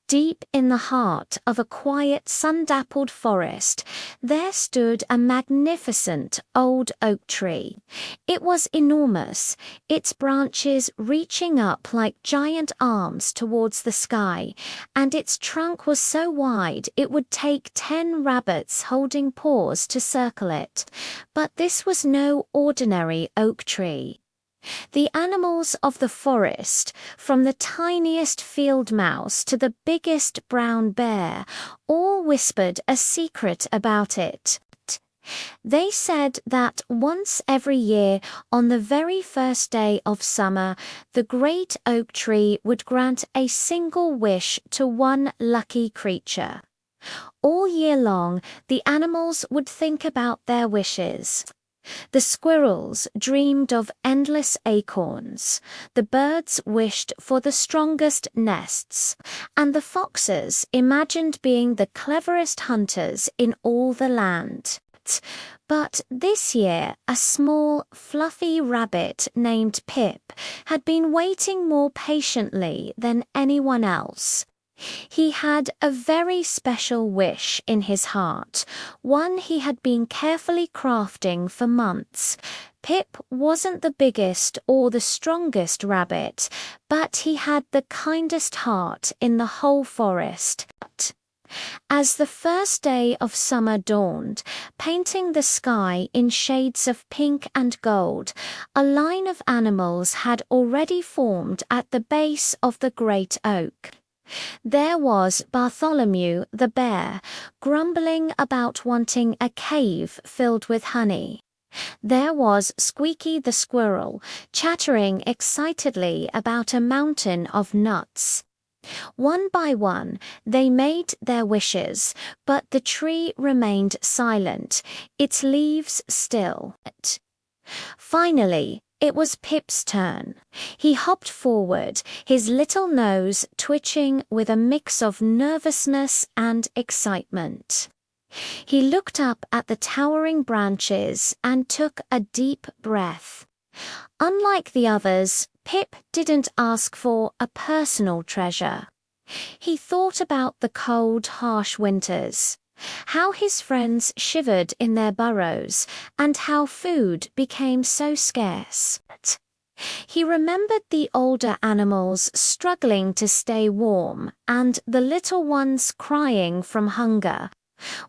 Deep in the heart of a quiet, sun-dappled forest, there stood a magnificent old oak tree. It was enormous, its branches reaching up like giant arms towards the sky, and its trunk was so wide it would take 10 rabbits holding paws to circle it. But this was no ordinary oak tree. The animals of the forest, from the tiniest field mouse to the biggest brown bear, all whispered a secret about it. They said that once every year, on the very first day of summer, the great oak tree would grant a single wish to one lucky creature. All year long, the animals would think about their wishes. The squirrels dreamed of endless acorns, the birds wished for the strongest nests, and the foxes imagined being the cleverest hunters in all the land. But this year, a small, fluffy rabbit named Pip had been waiting more patiently than anyone else. He had a very special wish in his heart, one he had been carefully crafting for months. Pip wasn't the biggest or the strongest rabbit, but he had the kindest heart in the whole forest. As the first day of summer dawned, painting the sky in shades of pink and gold, a line of animals had already formed at the base of the great oak. There was Bartholomew the bear, grumbling about wanting a cave filled with honey. There was Squeaky the squirrel, chattering excitedly about a mountain of nuts. One by one, they made their wishes, but the tree remained silent, its leaves still. Finally, it was Pip's turn. He hopped forward, his little nose twitching with a mix of nervousness and excitement. He looked up at the towering branches and took a deep breath. Unlike the others, Pip didn't ask for a personal treasure. He thought about the cold, harsh winters, how his friends shivered in their burrows, and how food became so scarce. He remembered the older animals struggling to stay warm and the little ones crying from hunger.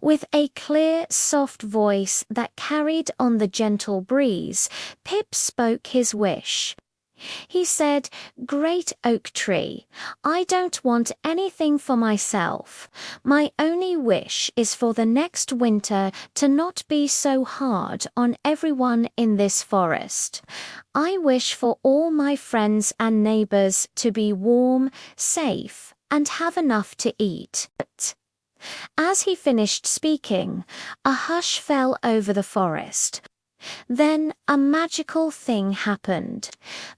With a clear, soft voice that carried on the gentle breeze, Pip spoke his wish. He said, "Great oak tree, I don't want anything for myself. My only wish is for the next winter to not be so hard on everyone in this forest. I wish for all my friends and neighbors to be warm, safe, and have enough to eat." As he finished speaking, a hush fell over the forest. Then a magical thing happened.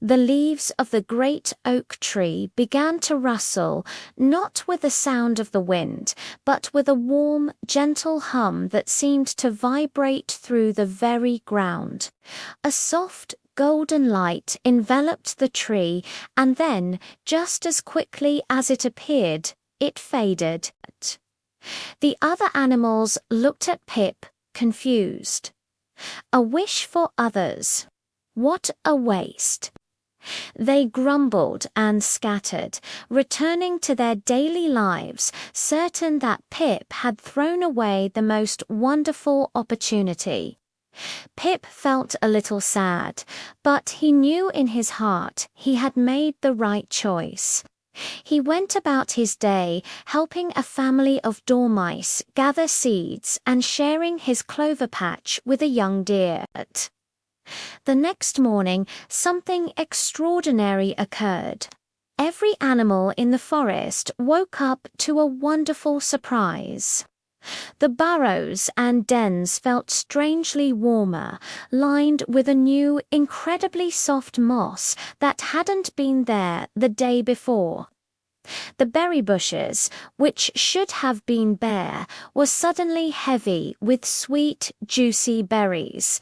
The leaves of the great oak tree began to rustle, not with the sound of the wind, but with a warm, gentle hum that seemed to vibrate through the very ground. A soft, golden light enveloped the tree, and then, just as quickly as it appeared, it faded. The other animals looked at Pip, confused. A wish for others. What a waste. They grumbled and scattered, returning to their daily lives, certain that Pip had thrown away the most wonderful opportunity. Pip felt a little sad, but he knew in his heart he had made the right choice. He went about his day helping a family of dormice gather seeds and sharing his clover patch with a young deer. The next morning, something extraordinary occurred. Every animal in the forest woke up to a wonderful surprise. The burrows and dens felt strangely warmer, lined with a new, incredibly soft moss that hadn't been there the day before. The berry bushes, which should have been bare, were suddenly heavy with sweet, juicy berries.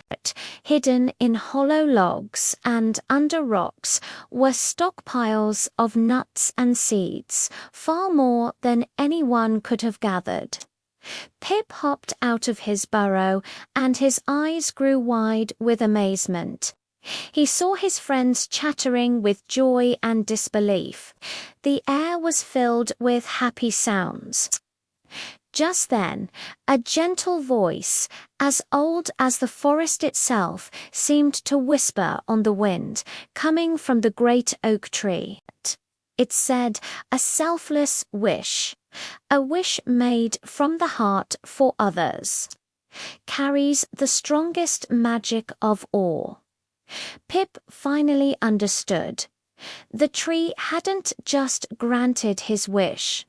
Hidden in hollow logs and under rocks were stockpiles of nuts and seeds, far more than anyone could have gathered. Pip hopped out of his burrow, and his eyes grew wide with amazement. He saw his friends chattering with joy and disbelief. The air was filled with happy sounds. Just then, a gentle voice, as old as the forest itself, seemed to whisper on the wind, coming from the great oak tree. It said, "A selfless wish. A wish made from the heart for others. Carries the strongest magic of all." Pip finally understood. The tree hadn't just granted his wish.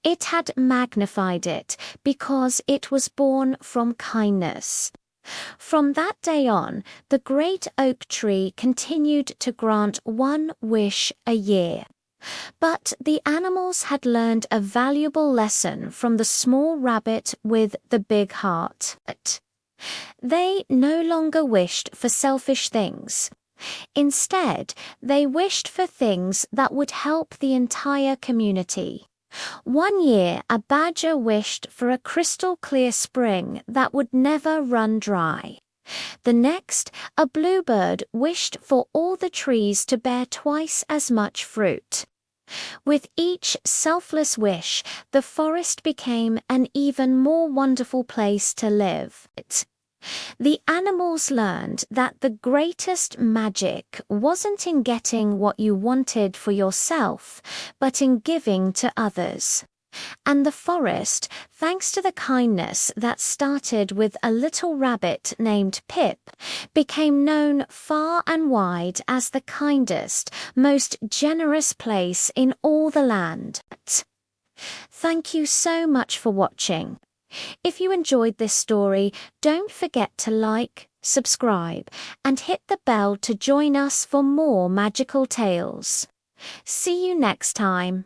It had magnified it because it was born from kindness. From that day on, the great oak tree continued to grant one wish a year. But the animals had learned a valuable lesson from the small rabbit with the big heart. They no longer wished for selfish things. Instead, they wished for things that would help the entire community. One year, a badger wished for a crystal-clear spring that would never run dry. The next, a bluebird wished for all the trees to bear twice as much fruit. With each selfless wish, the forest became an even more wonderful place to live. The animals learned that the greatest magic wasn't in getting what you wanted for yourself, but in giving to others. And the forest, thanks to the kindness that started with a little rabbit named Pip, became known far and wide as the kindest, most generous place in all the land. Thank you so much for watching. If you enjoyed this story, don't forget to like, subscribe, and hit the bell to join us for more magical tales. See you next time.